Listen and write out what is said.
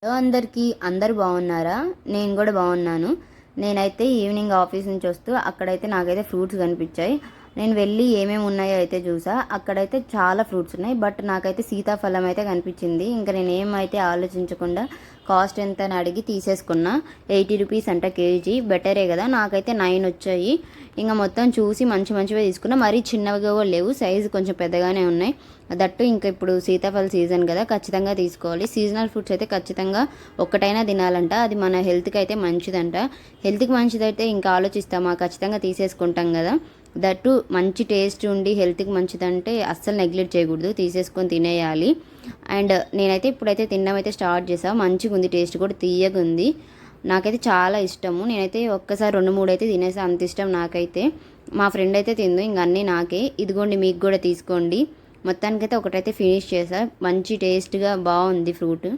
Hello అందరికీ, అందరూ బాగున్నారా? నేను కూడా బాగున్నాను. నేనైతే ఈవినింగ్ ఆఫీస్ నుంచి వస్తూ అక్కడైతే నాకైతే ఫ్రూట్స్ కనిపించాయి. నేను వెళ్ళి ఏమేమి ఉన్నాయో అయితే చూసా. అక్కడైతే చాలా ఫ్రూట్స్ ఉన్నాయి. బట్ నాకైతే సీతాఫలం అయితే కనిపించింది. ఇంకా నేను ఏమైతే ఆలోచించకుండా కాస్ట్ ఎంత అని అడిగి తీసేసుకున్నా. 80 రూపీస్ అంట కేజీ. బెటరే కదా. నాకైతే 9 వచ్చాయి. ఇంకా మొత్తం చూసి మంచివే తీసుకున్నా. మరీ చిన్నవిగా కూడా లేవు, సైజు కొంచెం పెద్దగానే ఉన్నాయి. దట్టు ఇంకా ఇప్పుడు సీతాఫల సీజన్ కదా, ఖచ్చితంగా తీసుకోవాలి. సీజనల్ ఫ్రూట్స్ అయితే ఖచ్చితంగా ఒక్కటైనా తినాలంట. అది మన హెల్త్కి అయితే మంచిదంట. హెల్త్కి మంచిదైతే ఇంకా ఆలోచిస్తామా, ఖచ్చితంగా తీసేసుకుంటాం కదా. దట్టు మంచి టేస్ట్ ఉండి హెల్త్కి మంచిదంటే అస్సలు నెగ్లెక్ట్ చేయకూడదు, తీసేసుకొని తినేయాలి. అండ్ నేనైతే ఇప్పుడైతే తినడం అయితే స్టార్ట్ చేసాను. మంచిగా ఉంది, టేస్ట్ కూడా తీయగా ఉంది. నాకైతే చాలా ఇష్టము. నేనైతే ఒక్కసారి 2-3 అయితే తినేసా, అంత ఇష్టం నాకైతే. మా ఫ్రెండ్ అయితే తిందు, ఇంక అన్నీ నాకే. ఇదిగోండి, మీకు కూడా తీసుకోండి. మొత్తానికైతే ఒకటైతే ఫినిష్ చేసా. మంచి టేస్ట్గా బాగుంది ఫ్రూట్.